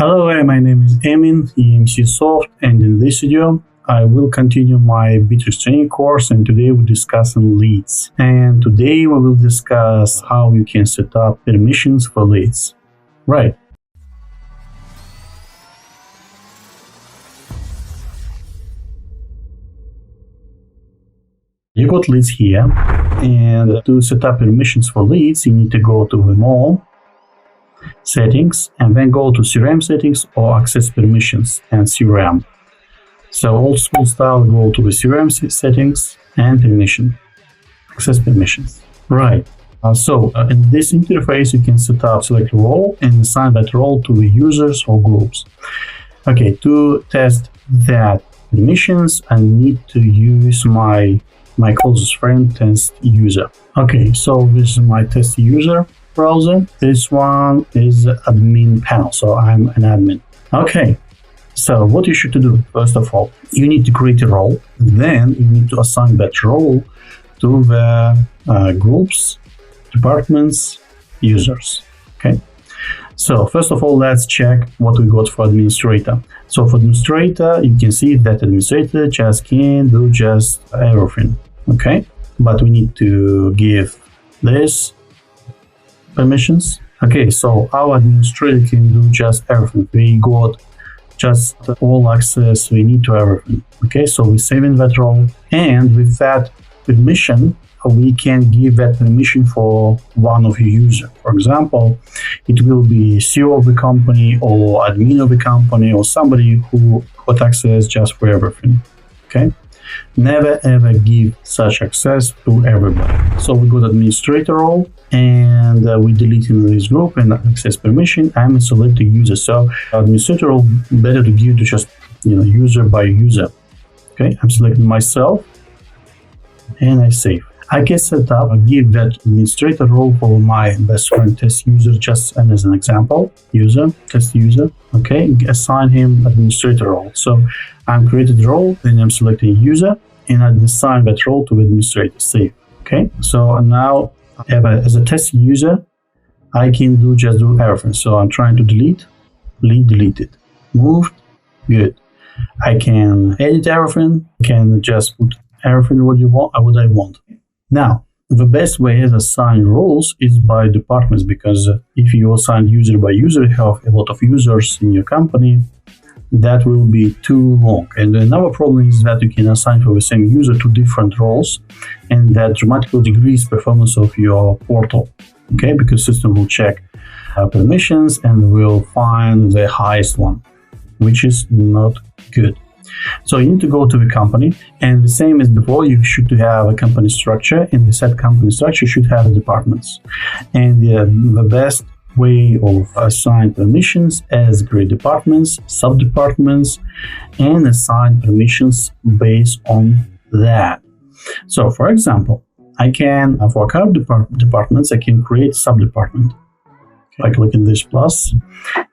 Hello, my name is Emin, EMCsoft, and in this video I will continue my Bitrix training course, and today we're discussing leads. And today we will discuss how you can set up permissions for leads. Right. You got leads here, and to set up permissions for leads, you need to go to the More, Settings, and then go to CRM Settings or Access Permissions and CRM. So old school style, go to the CRM Settings and Permission, Access Permissions. Right. In this interface, you can select a role and assign that role to the users or groups. Okay, to test that permissions, I need to use my closest friend, test user. Okay, so this is my test user browser. This one is admin panel, so I'm an admin. Okay, so what you should do, first of all, you need to create a role, then you need to assign that role to the groups, departments, users. Okay, so first of all, let's check what we got for administrator. So for administrator, you can see that administrator can do everything. Okay, but we need to give this permissions. Okay, so our administrator can do everything. We got all access we need to everything. Okay, so we're saving that role, and with that permission, we can give that permission for one of your users. For example, it will be CEO of the company or admin of the company or somebody who got access just for everything. Okay. Never ever give such access to everybody. So we got administrator role, and we deleting this group and access permission. I'm selecting user. So administrator role better to give to user by user. Okay, I'm selecting myself, and I save. I can set up give that administrator role for my best friend test user, just as an example. User, test user. Okay, assign him administrator role. So I'm created the role, then I'm selecting user, and I assign that role to administrator. Save. Okay, so now as a test user, I can do everything. So I'm trying to delete it, moved, good. I can edit everything. I can just put everything what I want. Now, the best way to assign roles is by departments, because if you assign user by user, you have a lot of users in your company, that will be too long. And another problem is that you can assign for the same user two different roles, and that dramatically decrease performance of your portal. Okay, because system will check permissions and will find the highest one, which is not good. So you need to go to the company, and the same as before, you should have a company structure, and the set company structure should have departments. And the best way of assign permissions is create departments, sub-departments, and assign permissions based on that. So for example, I can, for account departments, I can create sub-department. I click on this plus,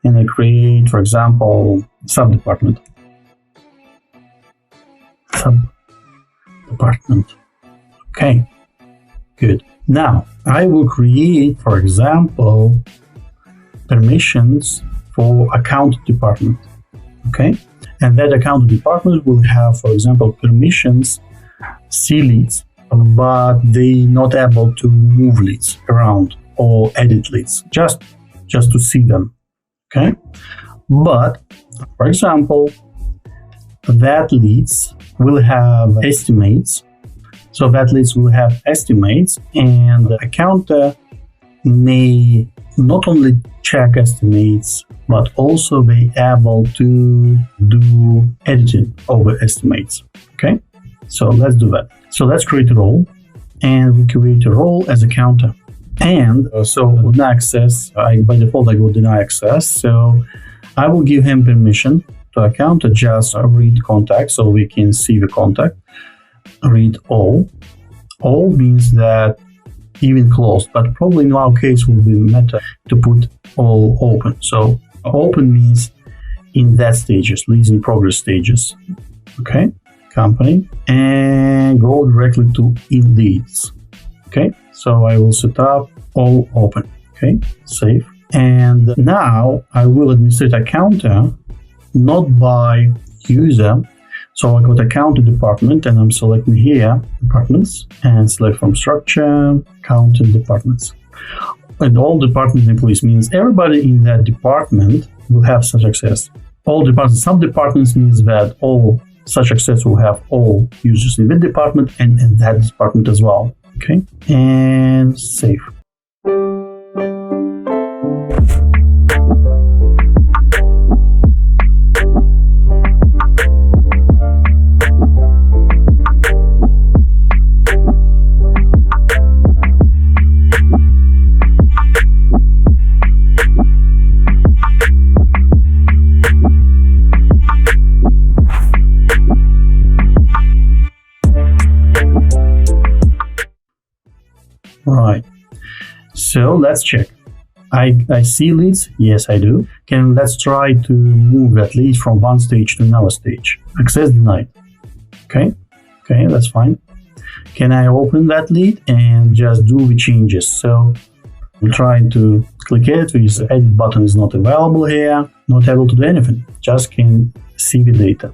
and I create, for example, sub-department. Sub-department. Okay, good. Now I will create, for example, permissions for account department. Okay, and that account department will have, for example, permissions see leads, but they not able to move leads around or edit leads, just to see them. Okay, but for example, that leads will have estimates. So that leads will have estimates, and the accountant may not only check estimates, but also be able to do editing over estimates. Okay, so let's do that. So let's create a role, and we create a role as a counter. And so deny access, by default I go deny access. So I will give him permission to account to just read contact, so we can see the contact. Read all. All means that even closed, but probably in our case will be better to put all open. So open means in that stages, leads in progress stages. Okay, company, and go directly to in leads. Okay, so I will set up all open. Okay, save. And now I will administrate a counter, not by user. So I got a counter department, and I'm selecting here departments and select from structure, counter departments. And all department employees means everybody in that department will have such access. All departments, some departments means that all such access will have all users in the department and in that department as well. Okay, and save. Right, so let's check. I see leads. Yes, I do. Let's try to move that lead from one stage to another stage. Access denied. Okay, that's fine. Can I open that lead and just do the changes? So I'm trying to click it. The edit button is not available here. Not able to do anything. Just can see the data.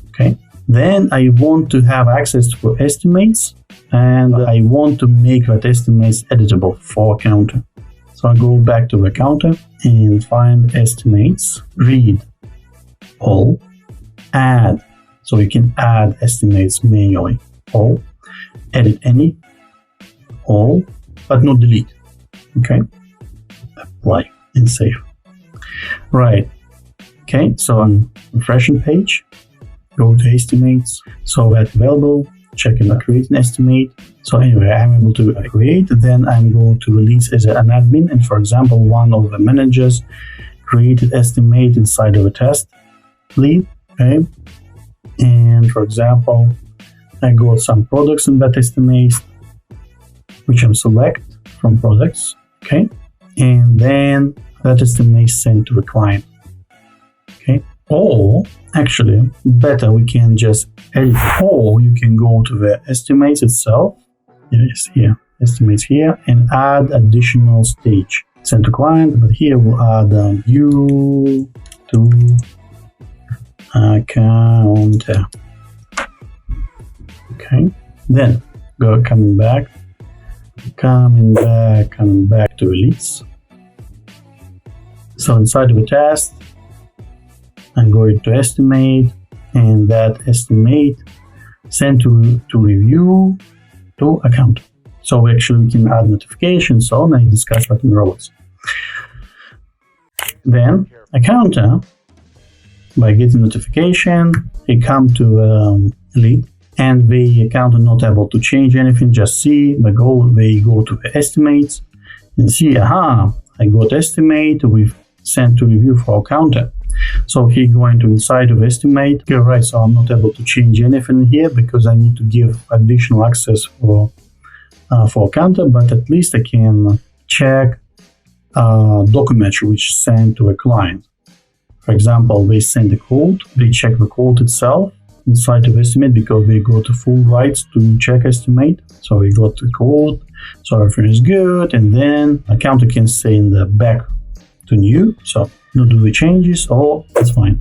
Okay. Then I want to have access to estimates, and I want to make that estimates editable for a counter. So I go back to the counter and find estimates, read all, add. So you can add estimates manually, all, edit any, all, but not delete. Okay, apply and save. Right. Okay, so on refreshing page, go to estimates, so that's available, check and create an estimate. So anyway, I'm able to create, then I'm going to release as an admin, and for example, one of the managers created estimate inside of a test lead, okay? And for example, I got some products in that estimate, which I'm select from products, okay? And then that estimate is sent to the client, okay? Or actually, better we can just edit it, or you can go to the estimates itself. Yes, here, estimates here, and add additional stage. Send to client, but here we'll add view to counter. Okay, then coming back to release. So inside of a test, I'm going to estimate, and that estimate sent to review to account. So actually we can add notifications, so on. I discussed that in robots. Then a counter, by getting notification, they come to lead, and the account is not able to change anything, just see, they go to the estimates and see, I got estimate, we've sent to review for counter. So here going to inside of estimate. Okay, right, so I'm not able to change anything here because I need to give additional access for counter, but at least I can check document which sent to a client. For example, they send the code, they check the code itself inside of estimate because they got the full rights to check estimate. So we got the code, so everything is good, and then a counter can say in the back to new, so not do the changes, or that's fine.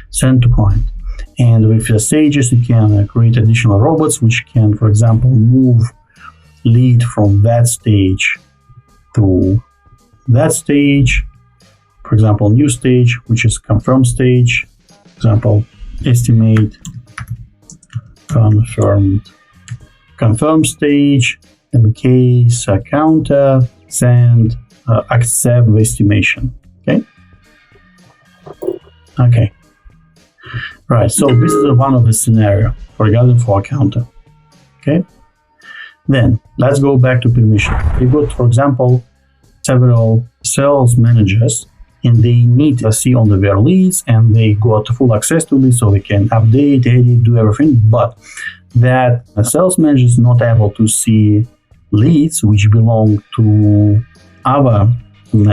Send to client. And with the stages, you can create additional robots which can, for example, move lead from that stage to that stage. For example, new stage, which is confirm stage. For example, estimate confirm stage. In case counter send accept the estimation. Okay. Right. So this is one of the scenario regarding for a counter. Okay. Then let's go back to permission. You got, for example, several sales managers, and they need to see on their leads, and they got full access to leads, so they can update, edit, do everything. But that sales manager is not able to see leads which belong to other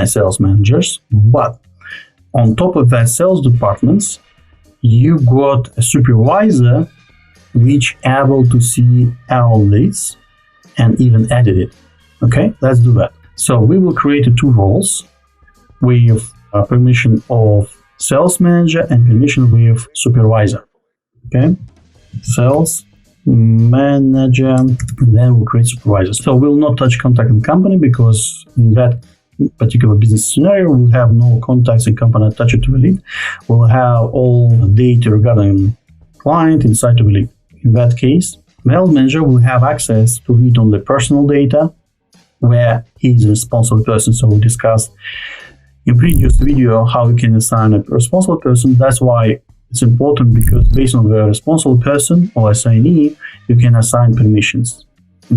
sales managers. But on top of that sales departments, you got a supervisor which able to see our leads and even edit it. Okay, let's do that. So we will create two roles. with permission of sales manager and permission with supervisor. Okay, sales manager, and then we'll create supervisor. So we'll not touch contact in company, because in that particular business scenario we'll have no contacts in company attached to the lead. We'll have all data regarding client inside of the lead. In that case, sales manager will have access to read on the personal data where he is a responsible person. So we discussed in previous video how you can assign a responsible person. That's why it's important, because based on the responsible person or assignee, you can assign permissions.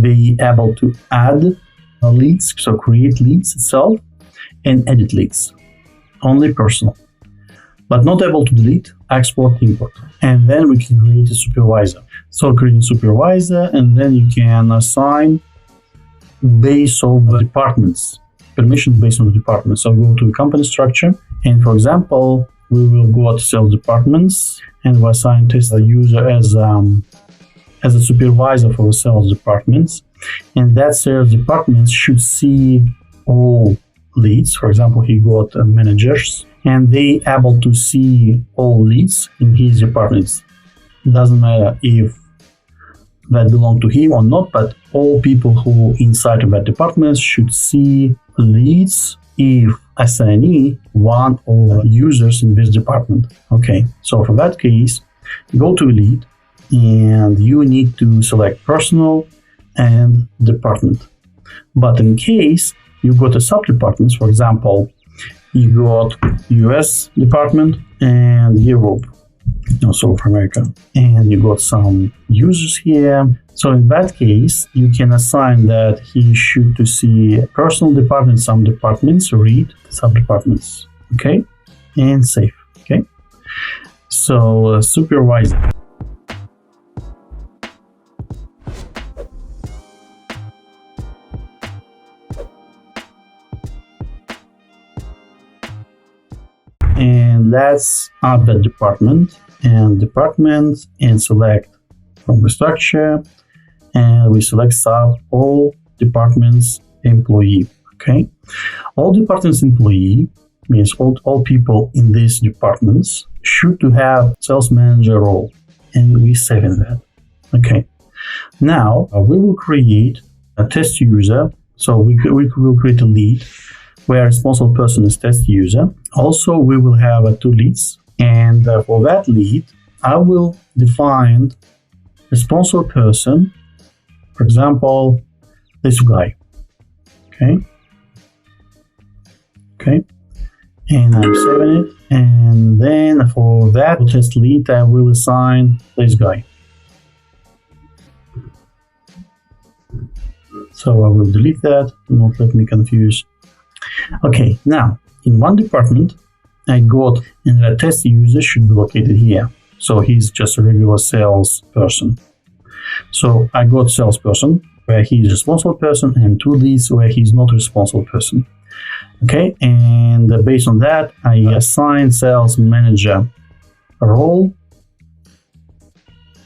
Be able to add leads, so create leads itself, and edit leads. Only personal. But not able to delete, export, import. And then we can create a supervisor. So create a supervisor, and then you can assign based on the departments, permission based on the department. So go to the company structure, and for example, we will go to sales departments, and we assign test user as a supervisor for the sales departments. And that sales department should see all leads. For example, he got managers, and they able to see all leads in his departments. Doesn't matter if that belong to him or not, but all people who inside of that department should see leads if assignee one or users in this department. Okay, so for that case, go to lead, and you need to select personal and department. But in case you got a sub-departments, for example, you got US department and Europe, also for America, and you got some users here. So in that case, you can assign that he should to see personal department, some departments, read sub-departments, okay, and save, okay. So supervisor. And let's add the department and select from the structure, and we select sub all departments employee. Okay, all departments employee means all people in these departments should to have sales manager role, and we save in that. Okay, now we will create a test user. So we will create a lead where responsible person is test user. Also, we will have 2 leads, and for that lead, I will define responsible person. For example, this guy. Okay, and I'm saving it. And then for that test lead, I will assign this guy. So I will delete that. Do not let me confuse. Okay, now in one department, I got, and the test user should be located here. So he's just a regular sales person. So I got salesperson where he is responsible person, and 2 leads where he's not responsible person. Okay, and based on that, I assign sales manager role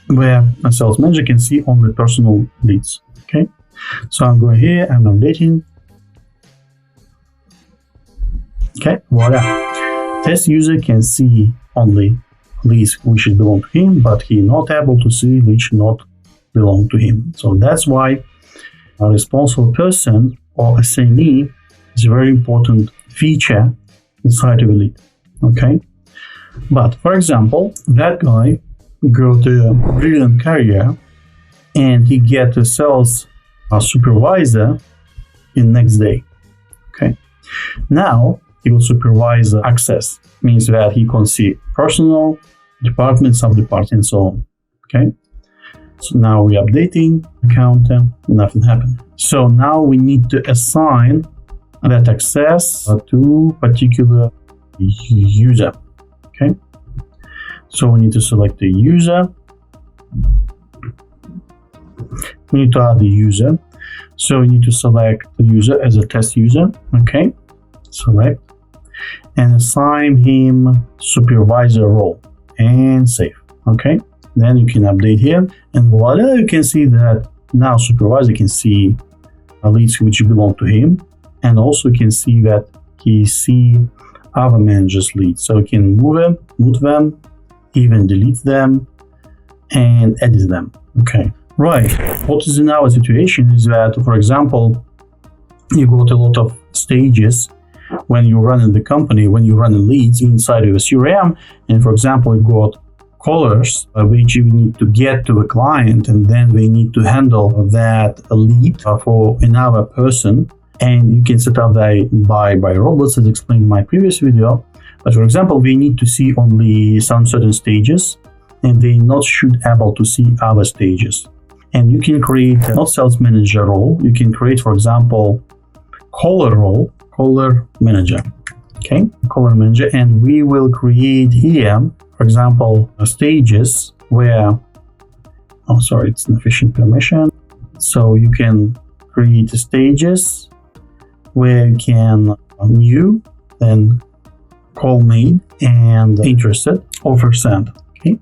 where a sales manager can see only personal leads. Okay, so I'm going here, I'm updating. Okay, voila. Test user can see only leads which belong to him, but he not able to see which not belong to him. So that's why a responsible person or assignee is a very important feature inside of a lead. Okay, but for example, that guy got a brilliant career and he get a sales supervisor in next day. Okay, now he will supervise access, means that he can see personal, department, sub-department, and so on. Okay, so now we're updating counter, nothing happened. So now we need to assign that access to particular user. Okay, so we need to select the user. We need to add the user. So we need to select the user as a test user. Okay, select and assign him supervisor role and save. Okay, then you can update here, and voila, you can see that now supervisor can see leads which belong to him, and also you can see that he see other managers' leads. So he can move them, even delete them, and edit them. Okay, right. What is in our situation is that, for example, you got a lot of stages when you're running the company, when you run leads inside of a CRM, and for example, you got callers which you need to get to a client, and then they need to handle that lead for another person, and you can set up that by robots, as explained in my previous video. But for example, we need to see only some certain stages, and they not should able to see other stages. And you can create not sales manager role, you can create, for example, caller role, caller manager. Okay, caller manager, and we will create here, for example, stages where, it's an efficient permission. So you can create stages where you can new, then call made and interested, offer sent. Okay,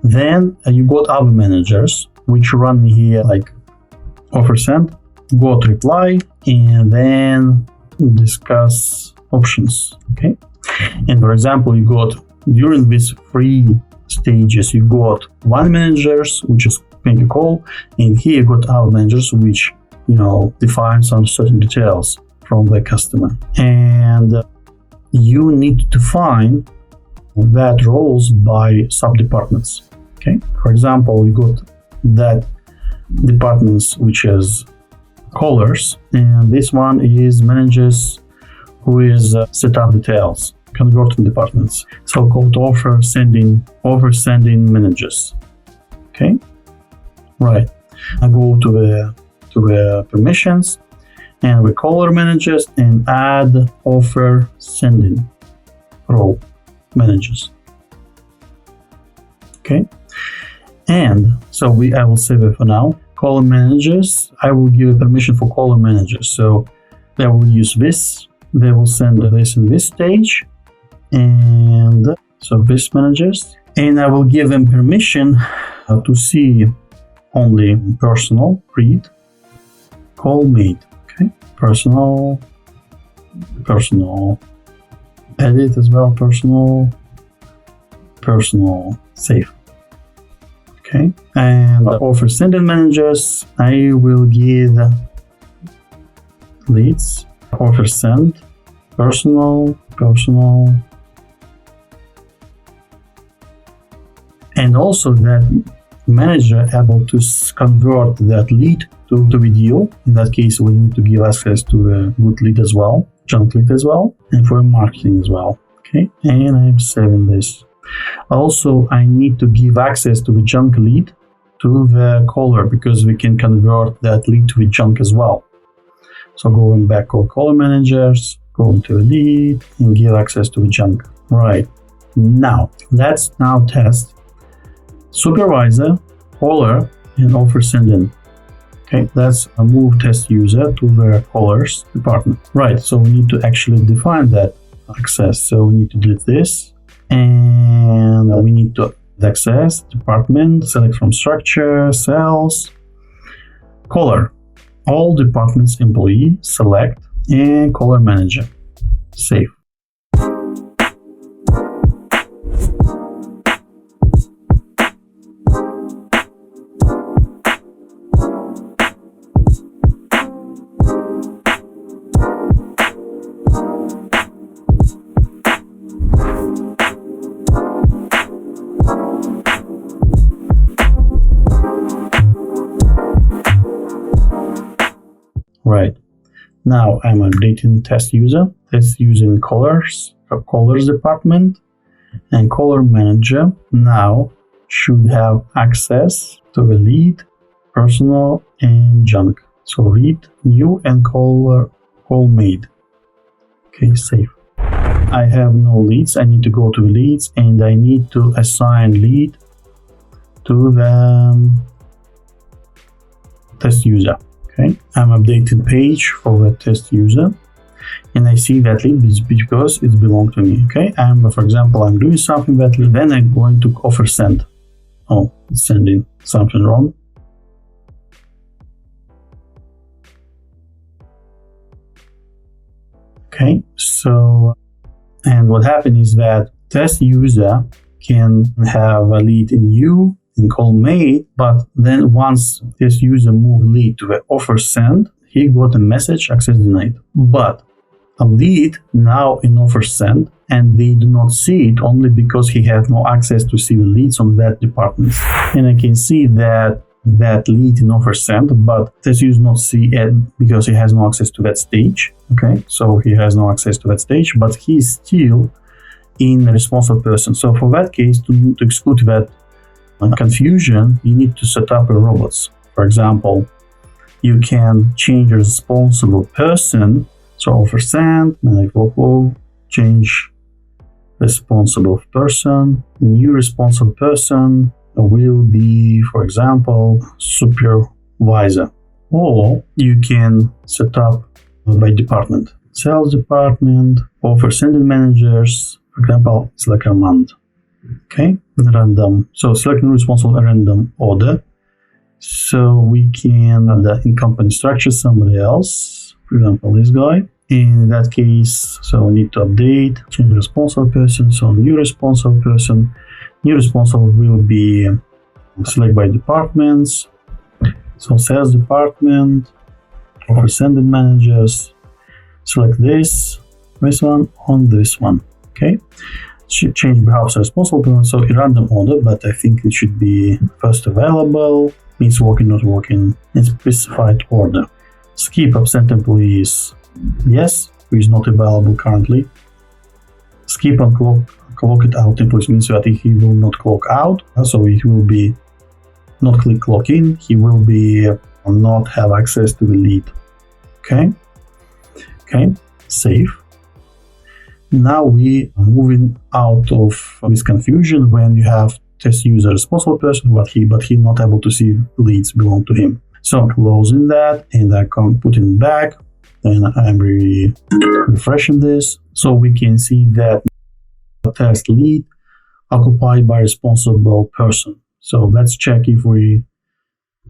then you got other managers which run here like offer sent, got reply, and then discuss options. Okay, and for example, you got during these 3 stages, you got one managers which is make a call, and here you got other managers which define some certain details from the customer, and you need to define that roles by sub departments. Okay, for example, you got that departments which is callers, and this one is managers who is setup details, converting departments, so-called offer sending managers. Okay, right. I go to the permissions, and we caller managers, and add offer sending role managers. Okay, and so I will save it for now. Caller managers, I will give a permission for caller managers, so they will use this. They will send this in this stage, and so this managers, and I will give them permission to see only personal, read, call made. Okay, personal, edit as well, personal, save. Okay, and offer sending managers, I will give leads, offer send, personal, and also that manager able to convert that lead to video. In that case, we need to give access to a good lead as well, junk lead as well, and for marketing as well. Okay, and I'm saving this. Also, I need to give access to the junk lead to the caller, because we can convert that lead to a junk as well. So going back to caller managers, go into a lead and give access to the junk. Right, now let's test supervisor, caller, and offer sending. Okay, let's move test user to the callers department. Right, so we need to actually define that access. So we need to delete this, and we need to access department, select from structure, sales, caller, all departments employee, select, and caller manager, save. Right, now I'm updating test user in callers department, and caller manager now should have access to the lead, personal, and junk. So read, new, and call made. Okay, save. I have no leads. I need to go to leads, and I need to assign lead to the test user. Okay, I'm updating page for the test user, and I see that lead is because it belongs to me. Okay, for example, I'm doing something that lead, then I'm going to offer send. Oh, it's sending something wrong. Okay, so, and what happens is that test user can have a lead in new and call made, but then once this user move lead to the offer send, he got a message access denied. But a lead now in offer send, and they do not see it only because he has no access to see the leads on that department. And I can see that lead in offer send, but this user not see it because he has no access to that stage. Okay, so he has no access to that stage, but he's still in the responsible person. So for that case, to exclude that confusion, you need to set up a robots. For example, you can change the responsible person. So offer send, change responsible person. New responsible person will be, for example, supervisor. Or you can set up by department. Sales department, offer sending managers, for example, select command. Okay, random. So select new responsible random order. So we can in company structure somebody else, for example, this guy. In that case, so we need to update, change responsible person. So new responsible person. New responsible will be select by departments. So sales department, offer sending managers. Select this one on this one. Okay. Should change behalf of responsible person. So in random order, but I think it should be first available, means working, not working, in specified order. Skip absent employees. Yes, who is not available currently. Skip and clock it out employees means that he will not clock out, so it will be not click clock in. He will be not have access to the lead. Okay, save. Now we are moving out of this confusion when you have test user responsible person, but he not able to see leads belong to him. So I'm closing that and I can put it back. Then I'm refreshing this, so we can see that the test lead occupied by responsible person. So let's check if we,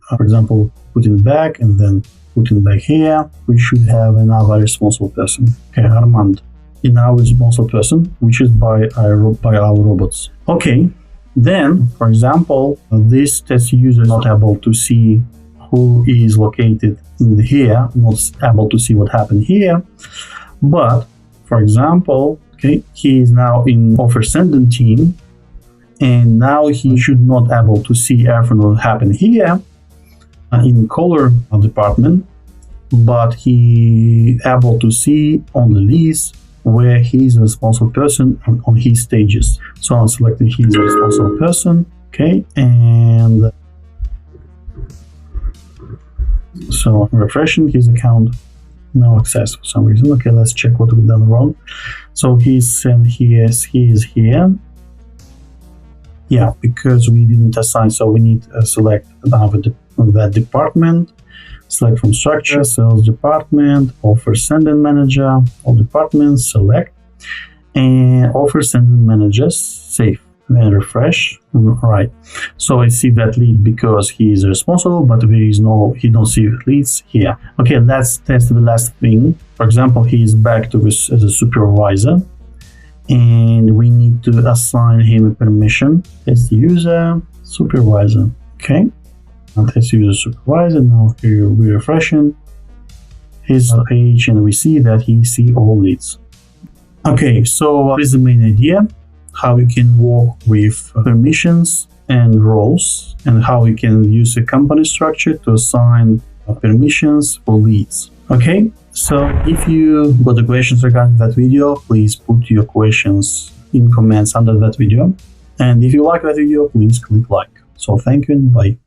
for example, put it back and then put it back here. We should have another responsible person. Okay, Armand, in our responsible person, which is by our robots. Okay, then, for example, this test user is not able to see who is located in here, not able to see what happened here. But, for example, okay, he is now in offer sending team, and now he should not able to see everything what happened here in color department, but he able to see on the list where he is a responsible person on his stages. So I'm selecting he is a responsible person, okay, and so refreshing his account, no access for some reason. Okay, let's check what we've done wrong. So he is here. Yeah, because we didn't assign, so we need to select that department. Select from structure, sales department, offer sending manager, all departments, select, and offer sending managers, save. Then refresh. Right, so I see that lead because he is responsible, but he don't see leads here. Okay, let's test the last thing. For example, he is back to this as a supervisor, and we need to assign him a permission. Test user supervisor. Okay, and test user supervisor. Now here we're refreshing his page, and we see that he see all leads. Okay, so this is the main idea. How you can work with permissions and roles, and how you can use a company structure to assign permissions for leads. Okay, so if you got the questions regarding that video, please put your questions in comments under that video. And if you like that video, please click like. So thank you and bye.